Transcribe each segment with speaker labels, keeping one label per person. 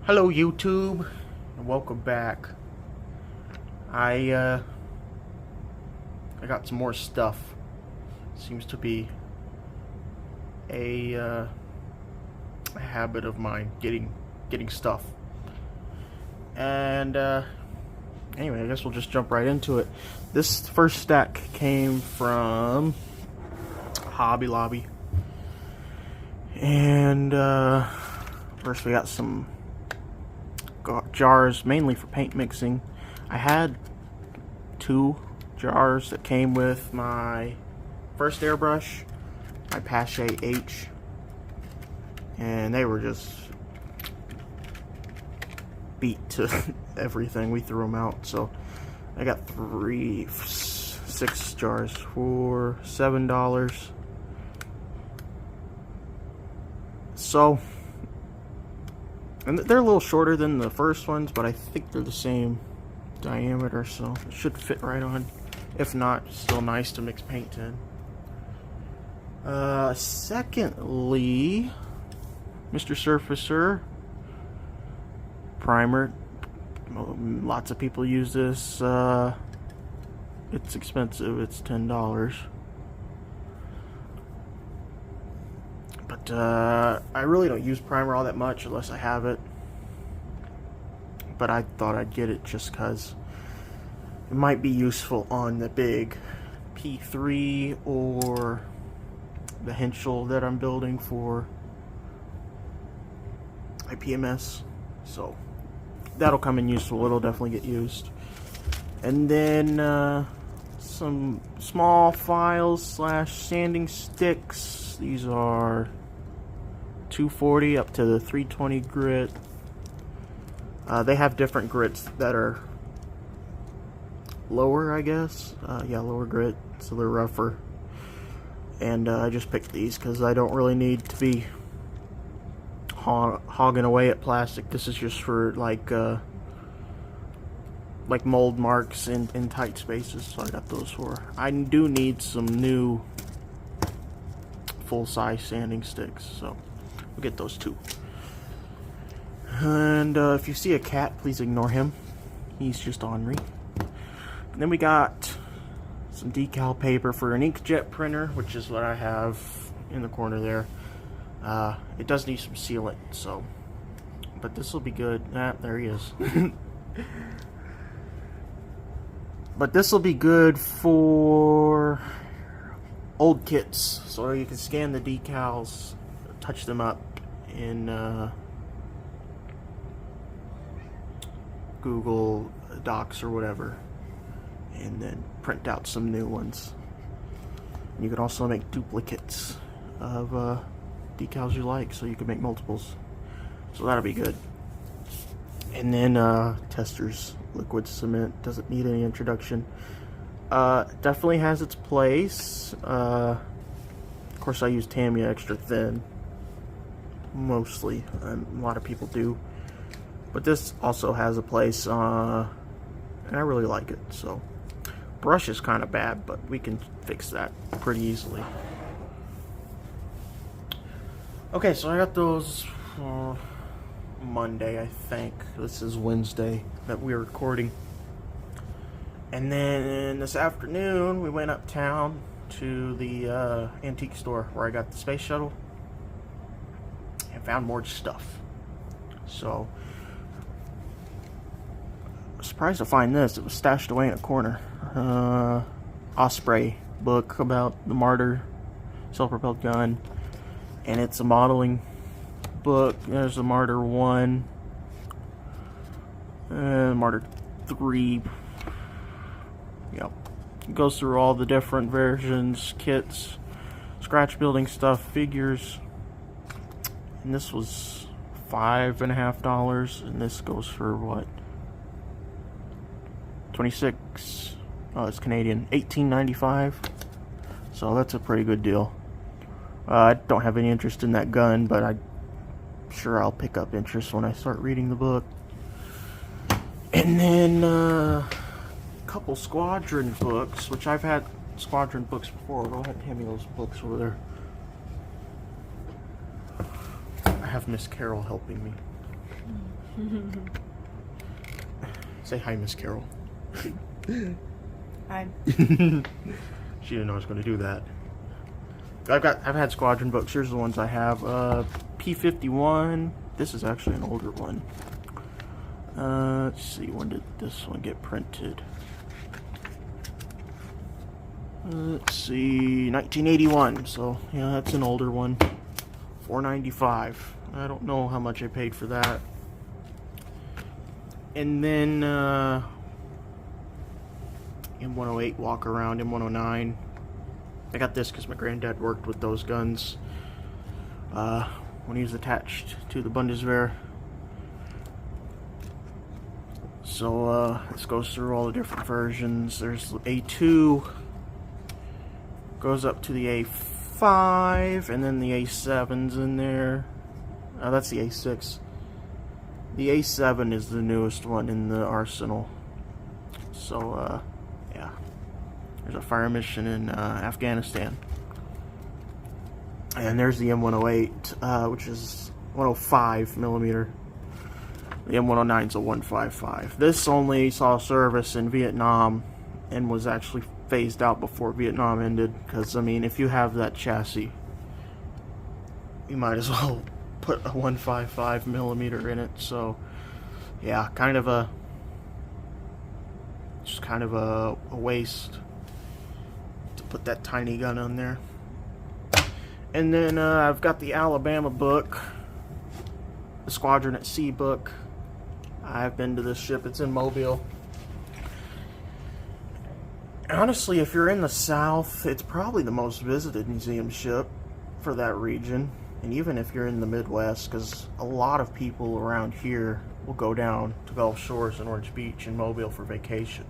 Speaker 1: Hello YouTube, and welcome back. I got some more stuff. Seems to be a habit of mine, getting stuff. And anyway, I guess we'll just jump right into it. This first stack came from Hobby Lobby, and first we got some jars, mainly for paint mixing. I had 2 jars that came with my first airbrush, my Pache H, and they were just beat to everything. We threw them out, so I got 6 jars for $7. So, and they're a little shorter than the first ones, but I think they're the same diameter, so it should fit right on. If not, still nice to mix paint in. Secondly, Mr. Surfacer primer. Lots of people use this. It's expensive. It's $10. But I really don't use primer all that much unless I have it. But I thought I'd get it just because it might be useful on the big P3 or the Henschel that I'm building for IPMS. So that'll come in useful. It'll definitely get used. And then some small files / sanding sticks. These are 240 up to the 320 grit. They have different grits that are lower, I guess. Yeah, lower grit, so they're rougher. And I just picked these because I don't really need to be hogging away at plastic. This is just for like mold marks in tight spaces, so I got those for. I do need some new full-size sanding sticks, so we'll get those too. And if you see a cat, please ignore him. He's just ornery. And then we got some decal paper for an inkjet printer, which is what I have in the corner there. It does need some sealant, so, but this will be good. There he is. But this will be good for old kits, so you can scan the decals, touch them up in Google Docs or whatever, and then print out some new ones. You can also make duplicates of decals you like, so you can make multiples. So that'll be good. And then Testors liquid cement doesn't need any introduction. Definitely has its place. Of course, I use Tamiya extra thin mostly. A lot of people do, but this also has a place, and I really like it. So, brush is kind of bad, but we can fix that pretty easily. Okay, so I got those for Monday, I think. This is Wednesday that we're recording. And then this afternoon, we went uptown to the antique store where I got the space shuttle and found more stuff. So, I was surprised to find this. It was stashed away in a corner. Osprey book about the Martyr self-propelled gun. And it's a modeling book. There's a Martyr 1, Martyr 3. Yep. It goes through all the different versions, kits, scratch building stuff, figures. And this was $5.50, and this goes for what? 26. Oh, it's Canadian. $18.95. So that's a pretty good deal. I don't have any interest in that gun, but I'm sure I'll pick up interest when I start reading the book. And then a couple Squadron books, which I've had Squadron books before. Go ahead and hand me those books over there. I have Miss Carol helping me. Say hi, Miss Carol.
Speaker 2: Hi.
Speaker 1: She didn't know I was going to do that. I've had Squadron books. Here's the ones I have. P-51. This is actually an older one. Let's see, when did this one get printed? Let's see, 1981. So yeah, that's an older one. $4.95. I don't know how much I paid for that. And then M108 walk around, M109. I got this because my granddad worked with those guns when he was attached to the Bundeswehr. So this goes through all the different versions. There's A2, goes up to the A5, and then the A7's in there. That's the A6. The A7 is the newest one in the arsenal. So yeah, there's a fire mission in Afghanistan. And there's the M108, which is 105 millimeter. The M109 is a 155. This only saw service in Vietnam and was actually phased out before Vietnam ended. Because, I mean, if you have that chassis, you might as well put a 155 millimeter in it. So, yeah, just kind of a waste to put that tiny gun on there. And then I've got the Alabama book, the Squadron at Sea book. I've been to this ship. It's in Mobile. Honestly, if you're in the South, it's probably the most visited museum ship for that region. And even if you're in the Midwest, because a lot of people around here will go down to Gulf Shores and Orange Beach and Mobile for vacation.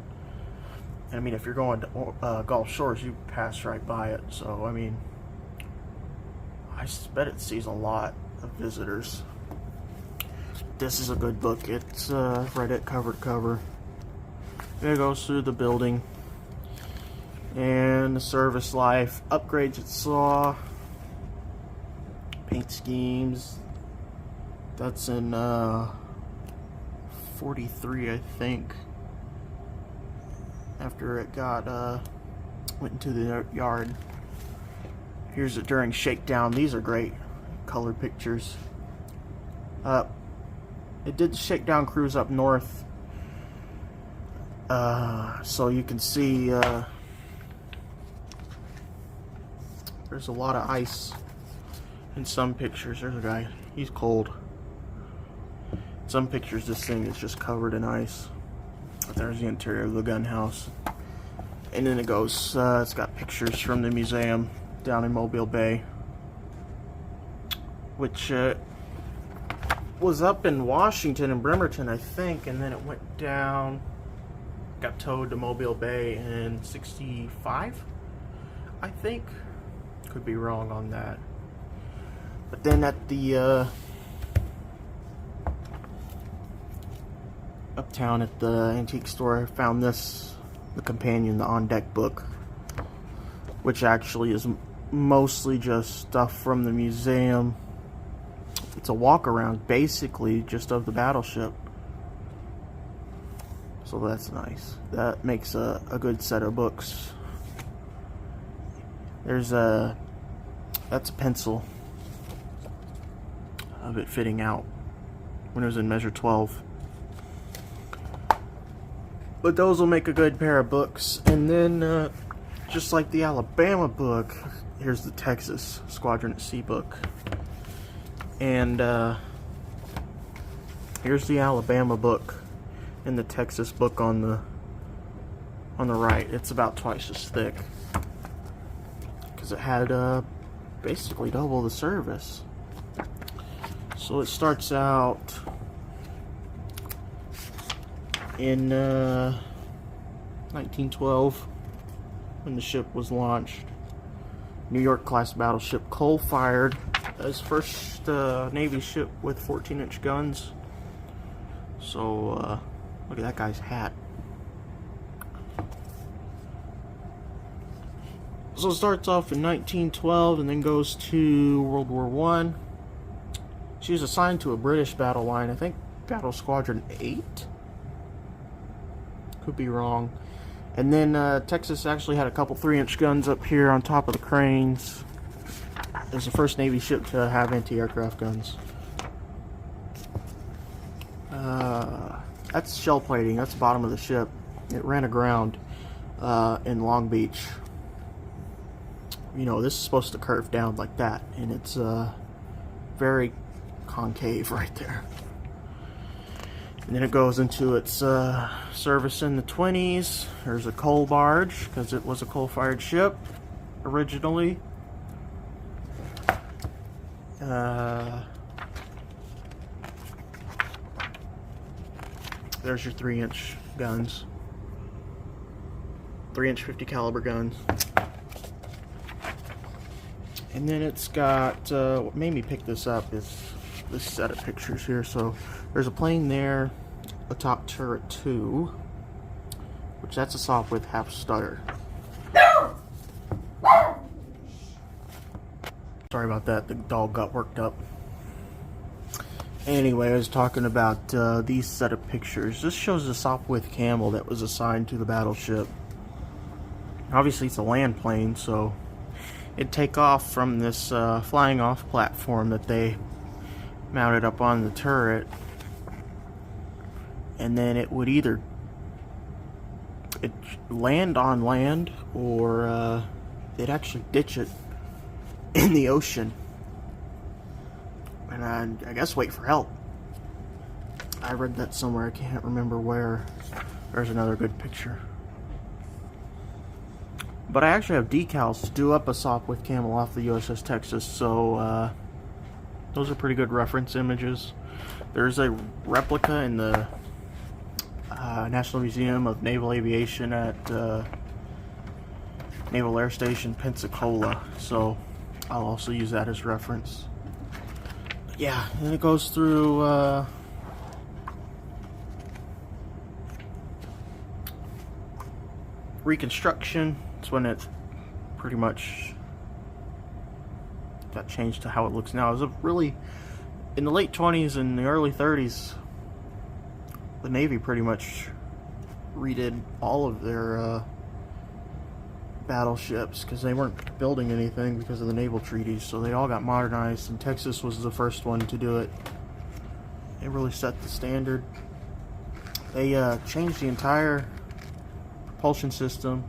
Speaker 1: And I mean, if you're going to Gulf Shores, you pass right by it. So, I mean, I bet it sees a lot of visitors. This is a good book. It's read it cover to cover. It goes through the building and the service life, upgrades it saw, paint schemes. That's in 43, I think. After it got went into the yard. Here's it during shakedown. These are great color pictures. It did the shakedown cruise up north, so you can see there's a lot of ice in some pictures. There's a guy, he's cold. Some pictures this thing is just covered in ice. But there's the interior of the gun house. And then it goes, it's got pictures from the museum down in Mobile Bay, which was up in Washington and Bremerton, I think, and then it went down, got towed to Mobile Bay in 65, I think. Could be wrong on that. But then at the uptown at the antique store, I found this, the companion, the On Deck book, which actually is mostly just stuff from the museum. It's a walk around basically just of the battleship, so that's nice. That makes a good set of books. There's that's a pencil of it fitting out when it was in measure 12. But those will make a good pair of books. And then just like the Alabama book, here's the Texas Squadron at Sea book. And here's the Alabama book and the Texas book on the right. It's about twice as thick because it had basically double the service. So it starts out in 1912 when the ship was launched. New York class battleship, coal-fired, as first Navy ship with 14-inch guns. So look at that guy's hat. So it starts off in 1912 and then goes to World War I. She was assigned to a British battle line, I think Battle Squadron 8? Could be wrong. And then Texas actually had a couple 3-inch guns up here on top of the cranes. It was the first Navy ship to have anti-aircraft guns. That's shell plating. That's the bottom of the ship. It ran aground in Long Beach. You know, this is supposed to curve down like that, and it's very concave right there. And then it goes into its service in the 20s. There's a coal barge, because it was a coal-fired ship originally. There's your 3-inch guns. 3-inch 50 caliber guns. And then it's got, what made me pick this up is this set of pictures here. So there's a plane there, a top turret 2, which that's a Sopwith half stutter. Sorry about that, the dog got worked up. Anyway, I was talking about these set of pictures. This shows the Sopwith Camel that was assigned to the battleship. Obviously it's a land plane, so it'd take off from this flying off platform that they mounted up on the turret, and then it would either land on land or they'd actually ditch it in the ocean and I guess wait for help. I read that somewhere, I can't remember where. There's another good picture. But I actually have decals to do up a Sopwith Camel off the USS Texas, so those are pretty good reference images. There's a replica in the National Museum of Naval Aviation at Naval Air Station Pensacola, so I'll also use that as reference. Yeah, and it goes through Reconstruction. It's when it pretty much got changed to how it looks now. It was really, in the late 20s and the early 30s, the Navy pretty much redid all of their battleships because they weren't building anything because of the naval treaties, so they all got modernized, and Texas was the first one to do it. It really set the standard. They changed the entire propulsion system.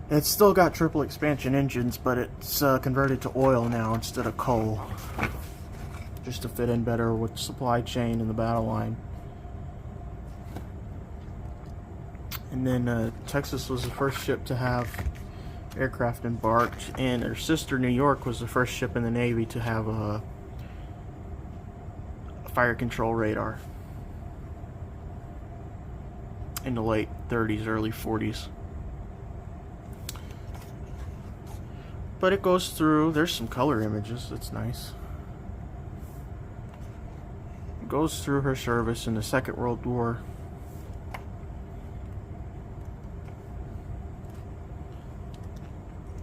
Speaker 1: It's still got triple expansion engines, but it's converted to oil now instead of coal, just to fit in better with the supply chain and the battle line. And then Texas was the first ship to have aircraft embarked, and their sister New York was the first ship in the Navy to have a fire control radar in the late 30s, early 40s. But it goes through, there's some color images, that's nice. It goes through her service in the Second World War.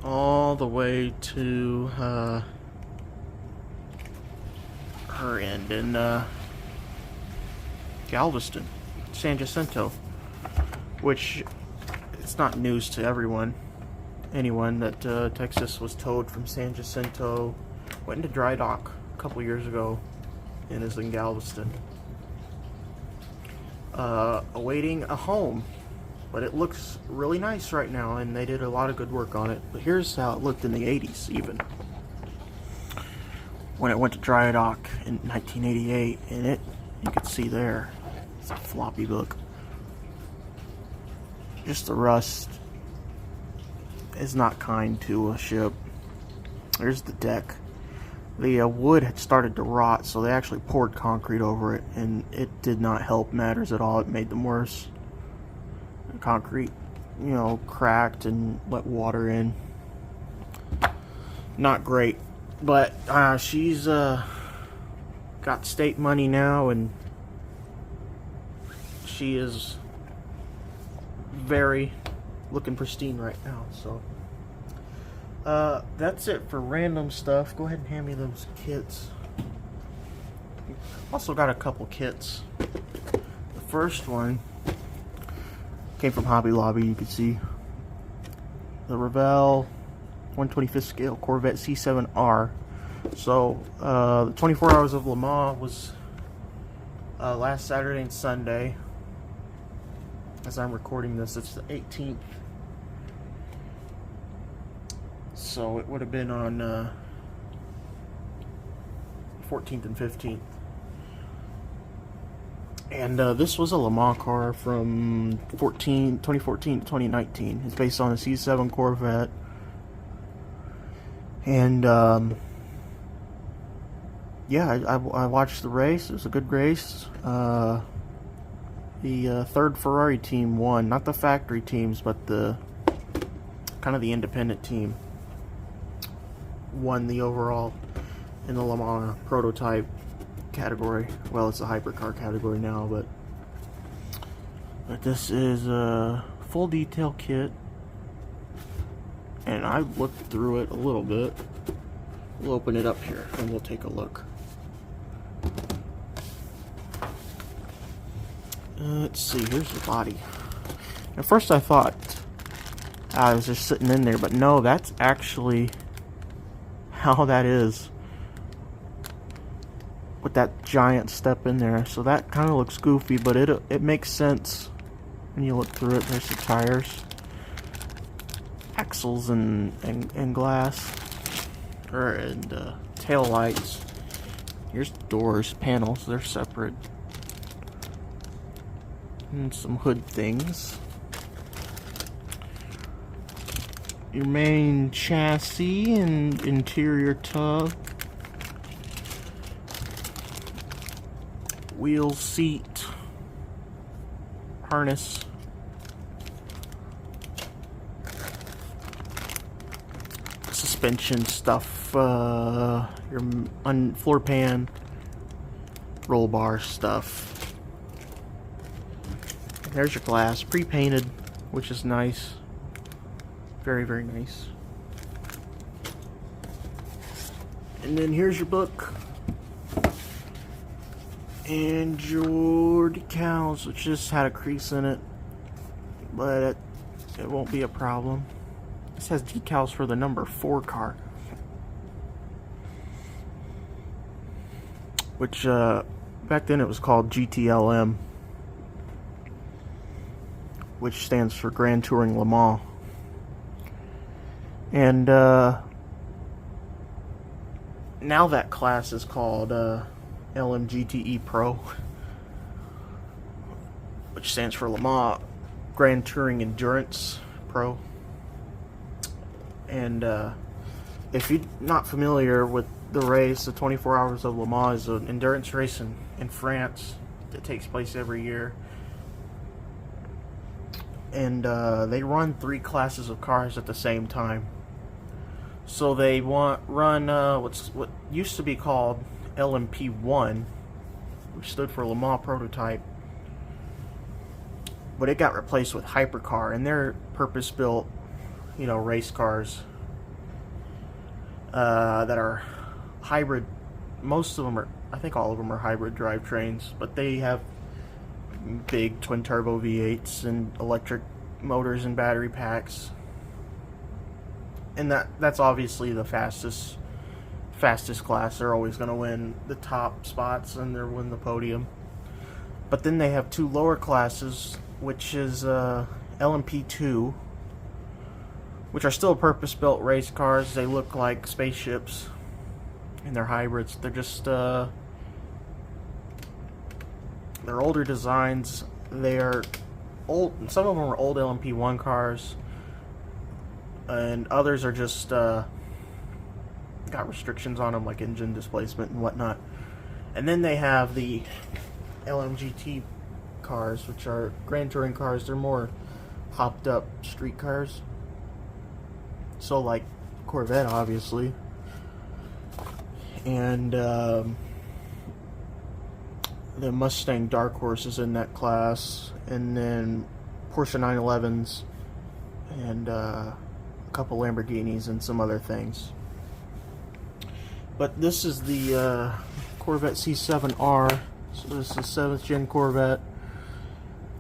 Speaker 1: All the way to her end in Galveston, San Jacinto, which it's not news to anyone that Texas was towed from San Jacinto, went into dry dock a couple years ago, and is in Galveston, awaiting a home. But it looks really nice right now, and they did a lot of good work on it. But here's how it looked in the 80s, even. When it went to dry dock in 1988, and it, you can see there, it's a floppy look. Just the rust is not kind to a ship. There's the deck. The wood had started to rot, so they actually poured concrete over it, and it did not help matters at all. It made them worse. The concrete, you know, cracked and let water in. Not great. But she's got state money now, and she is very looking pristine right now. So that's it for random stuff. Go ahead and hand me those kits. Also got a couple kits. The first one came from Hobby Lobby. You can see the Revell 125th scale Corvette C7R. So the 24 Hours of Le Mans was last Saturday and Sunday. As I'm recording this, it's the 18th. So it would have been on 14th and 15th. And this was a Le Mans car from 2014 to 2019. It's based on a C7 Corvette. And yeah, I watched the race. It was a good race. The third Ferrari team won. Not the factory teams, but the kind of the independent team won the overall in the Le Mans prototype category. Well, it's a hypercar category now, but this is a full detail kit, and I looked through it a little bit. We'll open it up here and we'll take a look. Let's see, here's the body. At first I thought I was just sitting in there, but no, that's actually how that is, with that giant step in there. So that kind of looks goofy, but it makes sense when you look through it. There's the tires, axles, and glass, and tail lights. Here's doors, panels, they're separate. And some hood things. Your main chassis and interior tub. Wheel, seat, harness. Suspension stuff. Your floor pan, roll bar stuff. There's your glass, pre-painted, which is nice. Very, very nice. And then here's your book. And your decals, which just had a crease in it. But it won't be a problem. This has decals for the number 4 car. Which, back then it was called GTLM. Which stands for Grand Touring Le Mans. And now that class is called LMGTE Pro, which stands for Le Mans Grand Touring Endurance Pro. And if you're not familiar with the race, the 24 Hours of Le Mans is an endurance race in France that takes place every year. And they run 3 classes of cars at the same time. So they run what used to be called LMP1, which stood for Le Mans Prototype, but it got replaced with Hypercar, and they're purpose-built, race cars that are hybrid. Most of them are, I think all of them are hybrid drivetrains, but they have big twin-turbo V8s and electric motors and battery packs. And that's obviously the fastest class. They're always going to win the top spots and they'll win the podium. But then they have 2 lower classes, which is LMP2, which are still purpose-built race cars. They look like spaceships, and they're hybrids. They're just they're older designs. They are old. Some of them are old LMP1 cars, and others are just got restrictions on them, like engine displacement and whatnot. And then they have the LMGT cars, which are Grand Touring cars. They're more hopped up street cars. So like Corvette, obviously. And the Mustang Dark Horse is in that class. And then Porsche 911s. And a couple Lamborghinis and some other things. But this is the Corvette C7R. So this is 7th gen Corvette.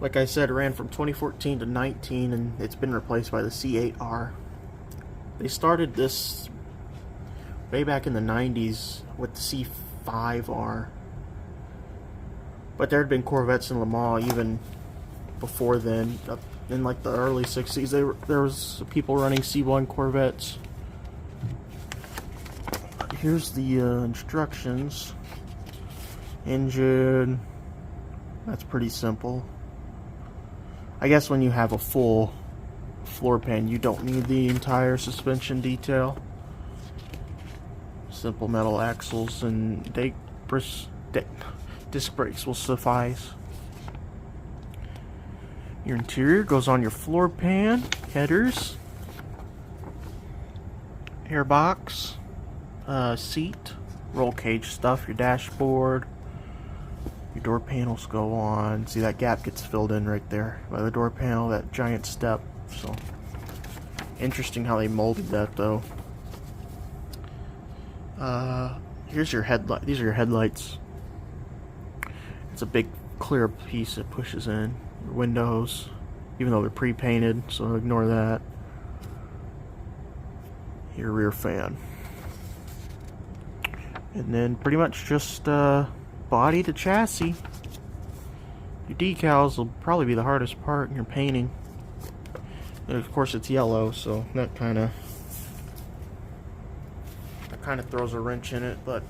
Speaker 1: Like I said, it ran from 2014 to 19, and it's been replaced by the C8R. They started this way back in the 90s with the C5R. But there had been Corvettes in Le Mans even before then. Up in like the early 60s, there was people running C1 Corvettes. Here's the instructions. Engine. That's pretty simple. I guess when you have a full floor pan, you don't need the entire suspension detail. Simple metal axles and disc brakes will suffice. Your interior goes on your floor pan, headers, airbox, seat, roll cage stuff, your dashboard. Your door panels go on. See, that gap gets filled in right there by the door panel, that giant step. So interesting how they molded that, though. Here's your headlight. These are your headlights. It's a big clear piece that pushes in. Your windows, even though they're pre-painted, so ignore that. Your rear fan. And then pretty much just body to chassis. Your decals will probably be the hardest part in your painting. And of course it's yellow, so that kind of throws a wrench in it, but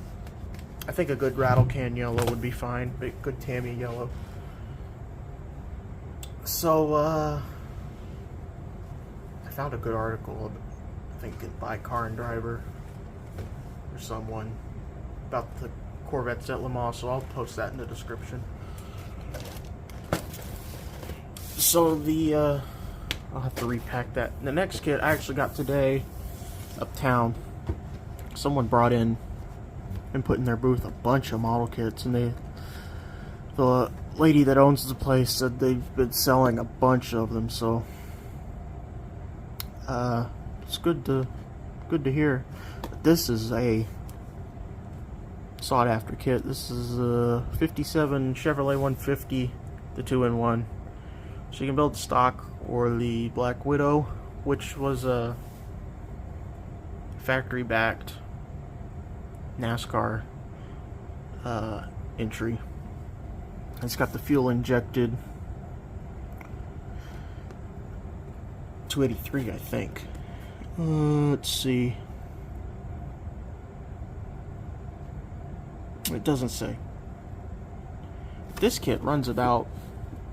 Speaker 1: I think a good rattle can yellow would be fine. Big, good Tamiya yellow. So I found a good article, I think by Car and Driver or someone, about the Corvettes at Le Mans, so I'll post that in the description. So I'll have to repack that. The next kit I actually got today uptown. Someone brought in and put in their booth a bunch of model kits, and the lady that owns the place said they've been selling a bunch of them, so it's good to hear. But this is a sought after kit. This is a 57 Chevrolet 150, the 2-in-1. So you can build the stock or the Black Widow, which was a factory backed NASCAR entry. It's got the fuel injected 283, I think. Let's see. It doesn't say. This kit runs about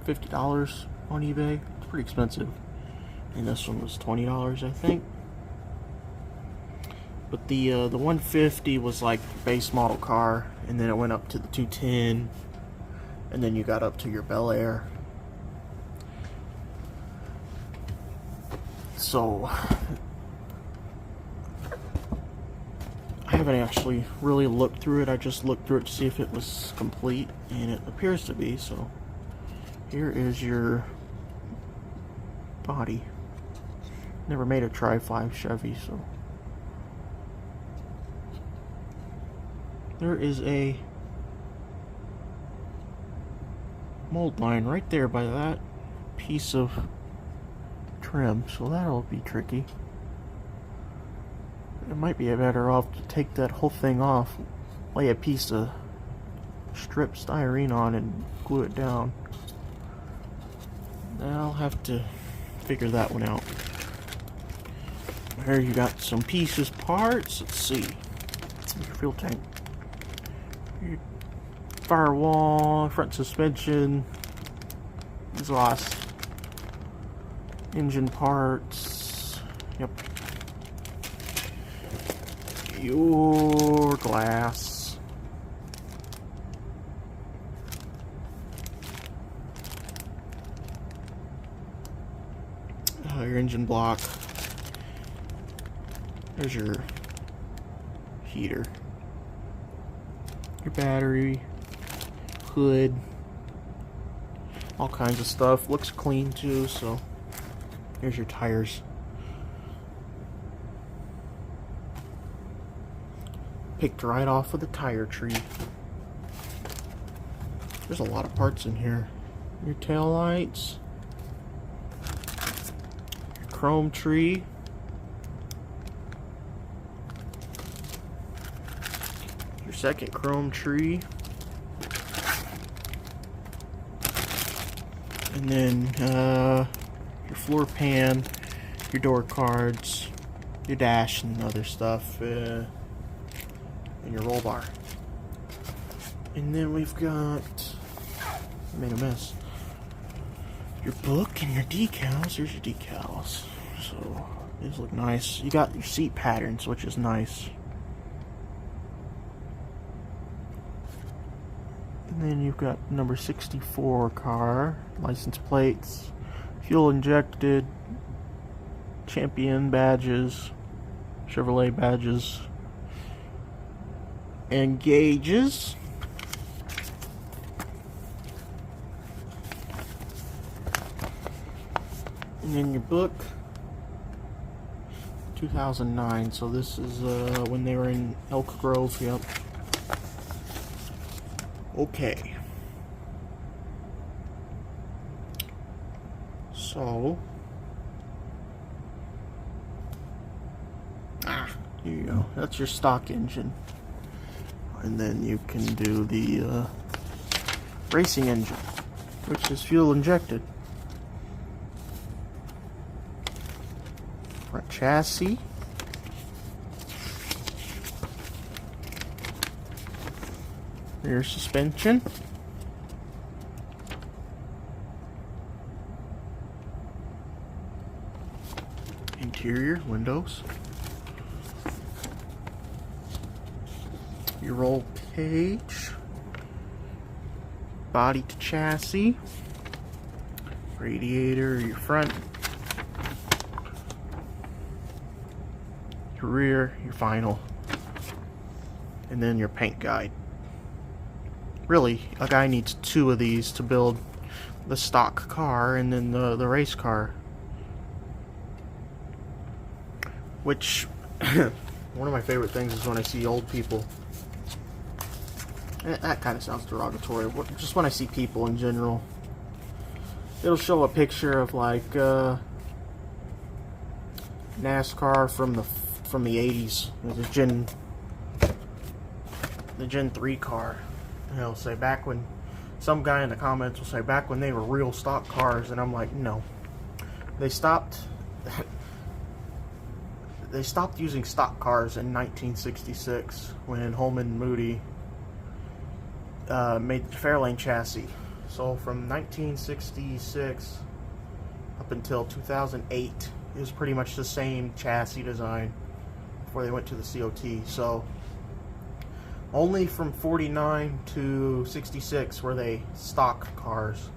Speaker 1: $50 on eBay. It's pretty expensive. And this one was $20, I think. But the 150 was like base model car, and then it went up to the 210, and then you got up to your Bel Air. So I haven't actually really looked through it. I just looked through it to see if it was complete, and it appears to be. So here is your body. Never made a Tri-5 Chevy, so there is a mold line right there by that piece of trim, so that'll be tricky. It might be better off to take that whole thing off, lay a piece of strip styrene on and glue it down. I'll have to figure that one out. Here you got some pieces, parts. Let's see. Your fuel tank, your firewall, front suspension, exhaust, engine parts. Yep. Your glass. Your engine block. There's your heater. Your battery, hood, all kinds of stuff. Looks clean too, so here's your tires. Picked right off of the tire tree. There's a lot of parts in here. Your tail lights, your chrome tree, your second chrome tree, and then your floor pan, your door cards, your dash and other stuff, and your roll bar. And then we've got, I made a mess, your book and your decals. Here's your decals. So these look nice. You got your seat patterns, which is nice. And then you've got number 64 car, license plates, fuel injected, Champion badges, Chevrolet badges, and gauges. And then your book, 2009. So this is when they were in Elk Grove. Yep. Okay. So, here you go. That's your stock engine. And then you can do the racing engine, which is fuel injected. Front chassis. Rear suspension. Interior windows. Your roll cage. Body to chassis. Radiator, your front. Your rear, your final. And then your paint guide. Really, a guy needs 2 of these to build the stock car and then the race car. Which, one of my favorite things is when I see old people. And that kind of sounds derogatory. Just when I see people in general. It'll show a picture of like NASCAR from the 80s. The Gen 3 car. He'll say back when, some guy in the comments will say back when they were real stock cars, and I'm like, no. They stopped using stock cars in 1966 when Holman Moody made the Fairlane chassis. So from 1966 up until 2008, it was pretty much the same chassis design before they went to the COT. So only from 49 to 66 were they stock cars.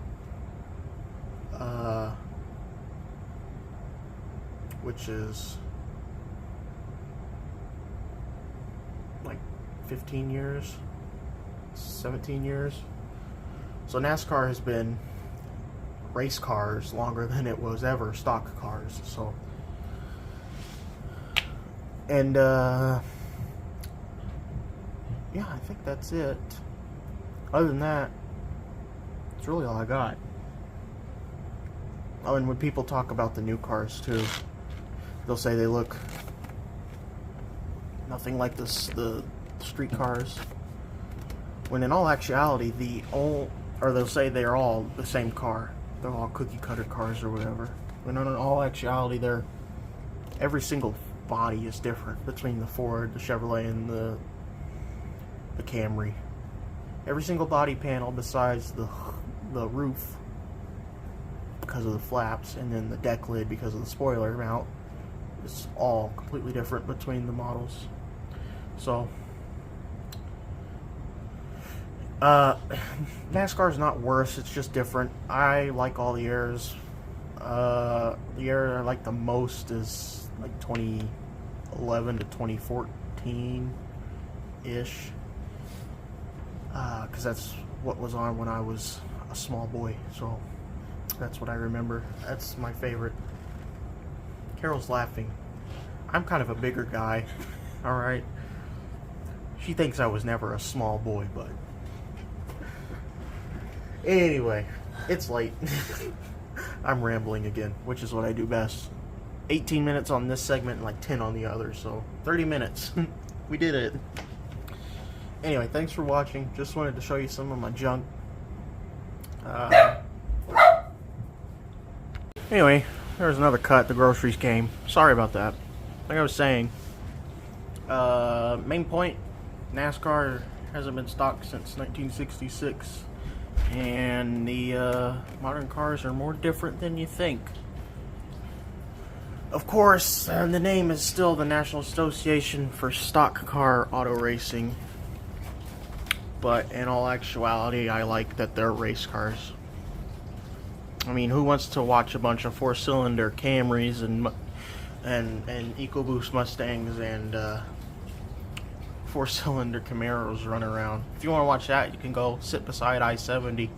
Speaker 1: Which is like 15 years, 17 years. So NASCAR has been race cars longer than it was ever stock cars. So, and yeah, I think that's it. Other than that, it's really all I got. Oh, and when people talk about the new cars too, they'll say they look nothing like the street cars. When in all actuality, they'll say they're all the same car. They're all cookie cutter cars or whatever. When in all actuality, every single body is different between the Ford, the Chevrolet, and the Camry. Every single body panel besides the roof because of the flaps, and then the deck lid because of the spoiler mount. It's all completely different between the models. So NASCAR is not worse, it's just different. I like all the eras. The era I like the most is like 2011 to 2014 ish, because that's what was on when I was a small boy. So that's what I remember. That's my favorite. Carol's laughing. I'm kind of a bigger guy. Alright. She thinks I was never a small boy, but Anyway, it's late. I'm rambling again, which is what I do best. 18 minutes on this segment and like 10 on the other, so 30 minutes. We did it. Anyway, thanks for watching. Just wanted to show you some of my junk. Anyway, there was another cut. The groceries came. Sorry about that. Like I was saying, main point, NASCAR hasn't been stocked since 1966. And the modern cars are more different than you think. Of course, the name is still the National Association for Stock Car Auto Racing. But in all actuality, I like that they're race cars. I mean, who wants to watch a bunch of four-cylinder Camrys and EcoBoost Mustangs and four-cylinder Camaros run around? If you want to watch that, you can go sit beside I-70.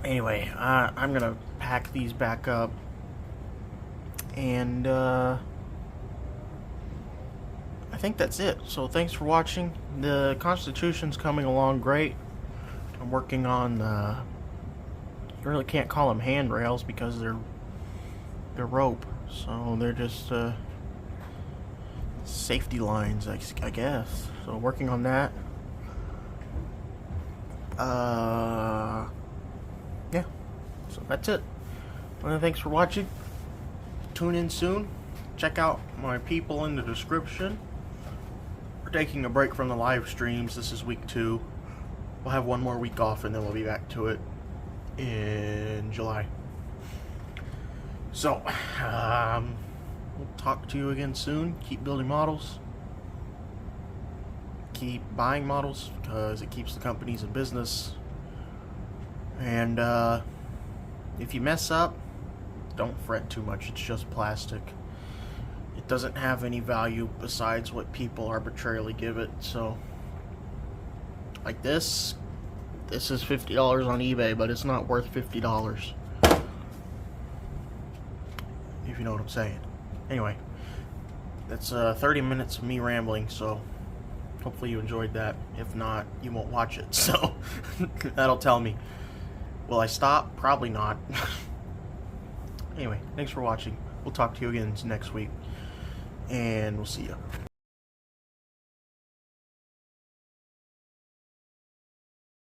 Speaker 1: Anyway, I'm gonna pack these back up, and I think that's it. So thanks for watching. The Constitution's coming along great. I'm working on you really can't call them handrails because they're rope, so they're just safety lines, I guess. So working on that. Yeah. So that's it. Well, thanks for watching. Tune in soon. Check out my people in the description. We're taking a break from the live streams. This is week 2. We'll have one more week off and then we'll be back to it in July. So, we'll talk to you again soon. Keep building models. Keep buying models because it keeps the companies in business. And if you mess up, don't fret too much. It's just plastic. It doesn't have any value besides what people arbitrarily give it. So, like this is $50 on eBay, but it's not worth $50. If you know what I'm saying. Anyway, that's 30 minutes of me rambling, so hopefully you enjoyed that. If not, you won't watch it, so that'll tell me. Will I stop? Probably not. Anyway, thanks for watching. We'll talk to you again next week, and we'll see you.